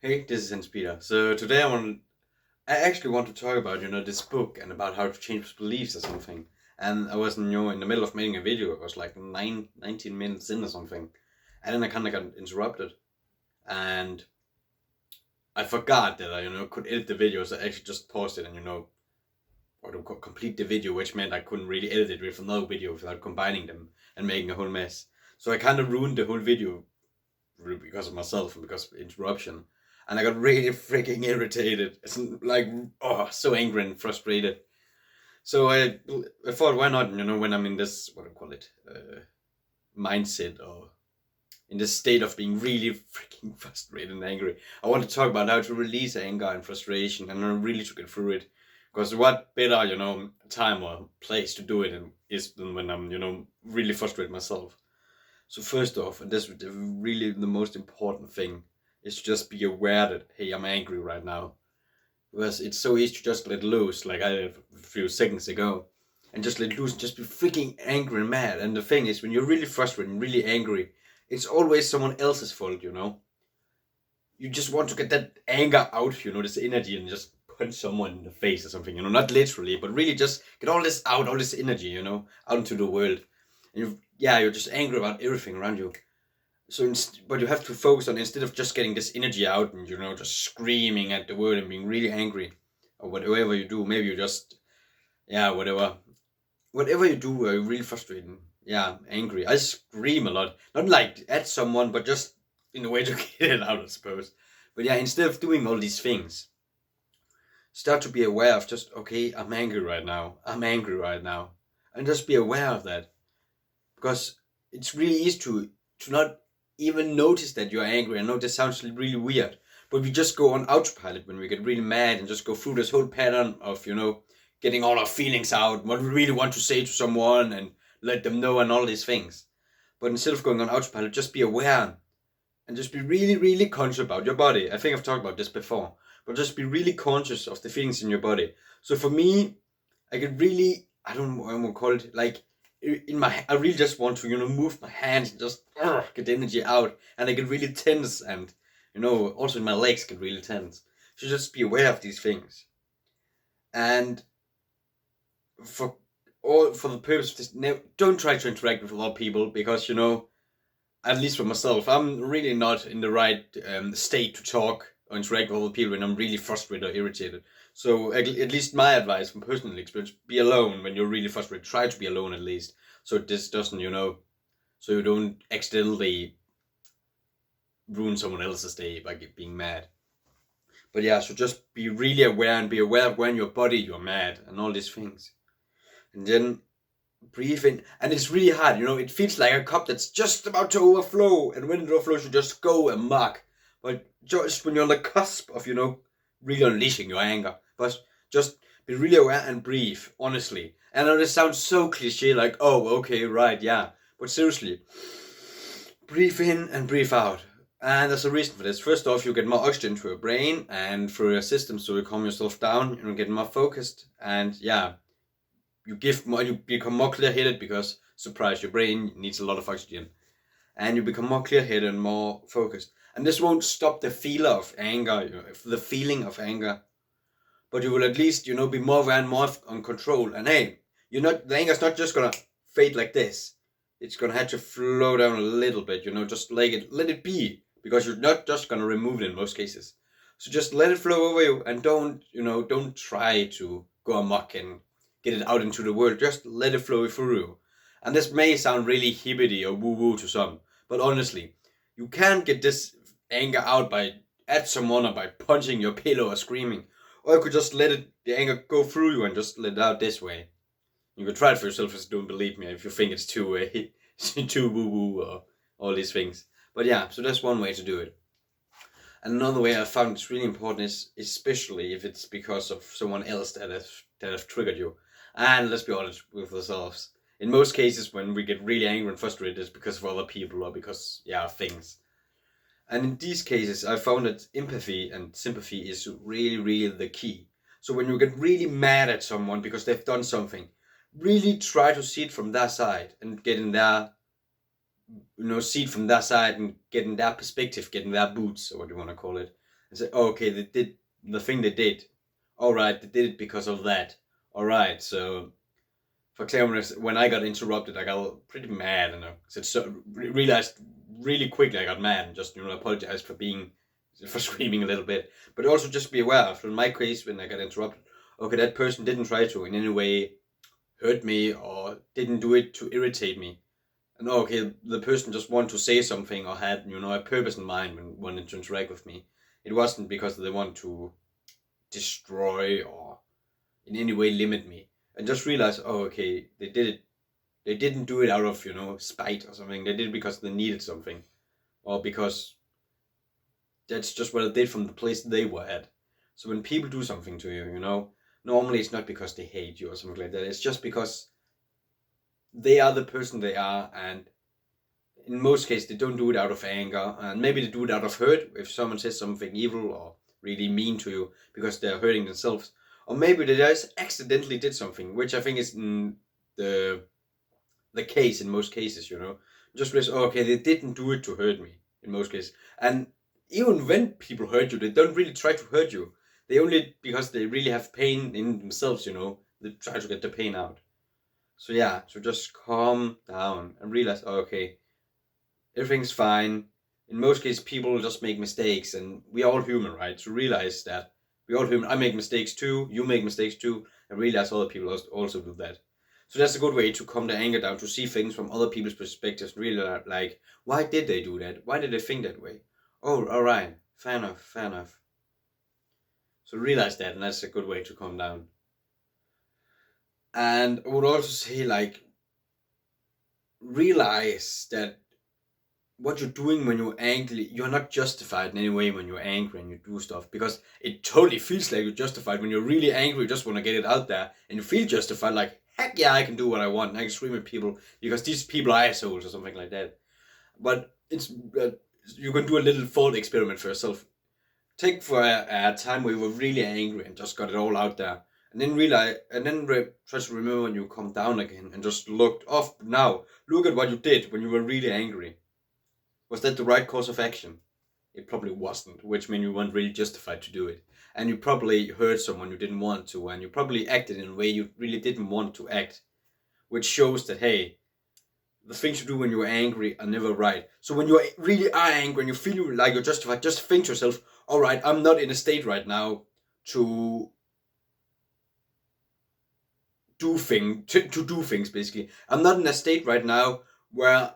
Hey, this is Hans-Peder. So today I actually want to talk about, this book and about how to change beliefs or something. And I was, in the middle of making a video. It was like 19 minutes in or something. And then I kind of got interrupted. And I forgot that I, could edit the video. So I actually just paused it and, or to complete the video, which meant I couldn't really edit it with another video without combining them and making a whole mess. So I kind of ruined the whole video because of myself and because of interruption. And I got really freaking irritated. It's like, oh, so angry and frustrated. So I thought, why not, when I'm in this, what do you call it, mindset or in this state of being really freaking frustrated and angry. I want to talk about how to release anger and frustration and really to get through it. Because what better, time or place to do it is than when I'm, really frustrated myself. So first off, and this is really the most important thing, is to just be aware that, hey, I'm angry right now. Because it's so easy to just let loose, like I did a few seconds ago. And just let loose, just be freaking angry and mad. And the thing is, when you're really frustrated and really angry, it's always someone else's fault. You just want to get that anger out, this energy, and just punch someone in the face or something, not literally, but really just get all this out, all this energy, out into the world. And you're just angry about everything around you. So, but you have to focus on, instead of just getting this energy out and just screaming at the world and being really angry, or whatever you do, maybe you just, whatever you do, really frustrating, angry. I scream a lot, not like at someone, but just in a way to get it out, I suppose. But yeah, instead of doing all these things, start to be aware of just, okay, I'm angry right now. I'm angry right now, and just be aware of that, because it's really easy to not even notice that you're angry. I know this sounds really weird, but we just go on autopilot when we get really mad and just go through this whole pattern of, getting all our feelings out, what we really want to say to someone and let them know and all these things. But instead of going on autopilot, just be aware and just be really, really conscious about your body. I think I've talked about this before, but just be really conscious of the feelings in your body. So for me, I get really, I don't know what I'm gonna call it, like I really just want to, move my hands and just get the energy out, and I get really tense, and also my legs get really tense. So just be aware of these things, and for for the purpose of this, don't try to interact with other people, because at least for myself, I'm really not in the right state to talk or interact with other people when I'm really frustrated or irritated. So at least my advice from personal experience: be alone when you're really frustrated. Try to be alone at least, so this doesn't, so you don't accidentally ruin someone else's day by being mad. But yeah, so just be really aware and be aware of when your body you're mad and all these things, and then breathe in. And it's really hard, it feels like a cup that's just about to overflow, and when it overflows you just go amok. But just when you're on the cusp of, really unleashing your anger, but just be really aware and breathe, honestly. And I know this sounds so cliche, like, oh, okay, right, yeah, but seriously, breathe in and breathe out. And there's a reason for this. First off, you get more oxygen to your brain and through your system, so you calm yourself down, get more focused, and yeah, you become more clear-headed, because surprise, your brain needs a lot of oxygen, and you become more clear-headed and more focused. And this won't stop the feel of anger, the feeling of anger, but you will at least, be more aware and more on control. And hey, the anger's not just gonna fade like this. It's gonna have to flow down a little bit, just let it be, because you're not just gonna remove it in most cases. So just let it flow over you, and don't try to go amok and get it out into the world. Just let it flow through you. And this may sound really hibbity or woo-woo to some, but honestly, you can't get this anger out by at someone or by punching your pillow or screaming. Or you could just let the anger go through you and just let it out this way. You could try it for yourself if you don't believe me, if you think it's too too woo woo or all these things. But yeah, so that's one way to do it. And another way I found it's really important is, especially if it's because of someone else that have triggered you. And let's be honest with ourselves. In most cases, when we get really angry and frustrated, it's because of other people or because, things. And in these cases, I found that empathy and sympathy is really, really the key. So when you get really mad at someone because they've done something, really try to see it from their side and get in their, see it from their side and get in their perspective, get in their boots, or what you want to call it. and say, oh, okay, they did the thing they did. All right, they did it because of that. All right, so for example, when I got interrupted, I got pretty mad, and I said, so, realized really quickly I got mad and just apologized for screaming a little bit, but also just be aware of in my case when I got interrupted. Okay, that person didn't try to in any way hurt me or didn't do it to irritate me. And okay, the person just wanted to say something or had a purpose in mind when wanted to interact with me. It wasn't because they want to destroy or in any way limit me. And just realize, oh, okay, they did it. They didn't do it out of spite or something. They did it because they needed something, or because that's just what they did from the place they were at. So when people do something to you, normally it's not because they hate you or something like that. It's just because they are the person they are, and in most cases they don't do it out of anger, and maybe they do it out of hurt if someone says something evil or really mean to you because they're hurting themselves, or maybe they just accidentally did something, which I think is the the case in most cases. Just realize, oh, okay, they didn't do it to hurt me in most cases, and even when people hurt you, they don't really try to hurt you. They only because they really have pain in themselves. They try to get the pain out. So yeah, so just calm down and realize, oh, okay, everything's fine. In most cases, people just make mistakes, and we are all human, right? To realize that we all human. I make mistakes too. You make mistakes too, and realize other people also do that. So that's a good way to calm the anger down, to see things from other people's perspectives. Really, like, why did they do that? Why did they think that way? Oh, all right, fair enough, fair enough. So realize that, and that's a good way to calm down. And I would also say, like, realize that what you're doing when you're angry, you're not justified in any way when you're angry and you do stuff, because it totally feels like you're justified when you're really angry. You just want to get it out there, and you feel justified, like, heck yeah, I can do what I want. I can scream at people because these people are assholes or something like that. But it's you can do a little thought experiment for yourself. Take for a time where you were really angry and just got it all out there, and then realize, and then try to remember when you calm down again and just looked off. Now look at what you did when you were really angry. Was that the right course of action? It probably wasn't, which means you weren't really justified to do it. And you probably hurt someone you didn't want to, and you probably acted in a way you really didn't want to act, which shows that, hey, the things you do when you're angry are never right. So when you really are angry and you feel like you're justified, just think to yourself, all right, I'm not in a state right now to do things, basically. I'm not in a state right now where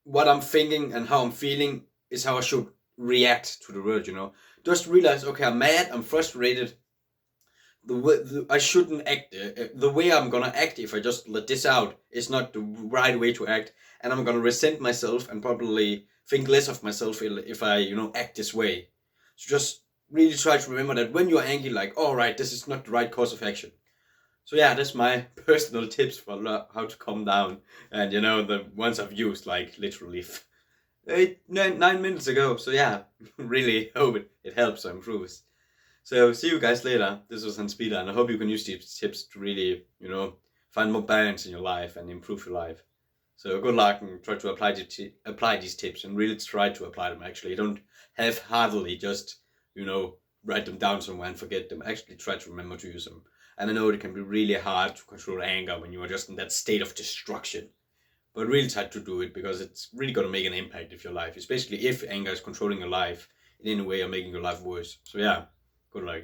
what I'm thinking and how I'm feeling is how I should react to the world. Just realize, okay, I'm mad, I'm frustrated. I shouldn't act. The way I'm gonna act if I just let this out is not the right way to act, and I'm gonna resent myself and probably think less of myself if I act this way. So just really try to remember that when you're angry, like, all right, this is not the right course of action. So yeah, that's my personal tips for how to calm down, and the ones I've used like literally 9 minutes ago. So yeah, really hope it helps or improves. So see you guys later. This was Hans-Peder, and I hope you can use these tips to really find more balance in your life and improve your life. So good luck, and try to apply these tips, and really try to apply them. Actually, don't half-heartedly just write them down somewhere and forget them. Actually, try to remember to use them. And I know it can be really hard to control anger when you are just in that state of destruction. But really try to do it, because it's really going to make an impact if your life, especially if anger is controlling your life in any way or making your life worse. So yeah, good luck.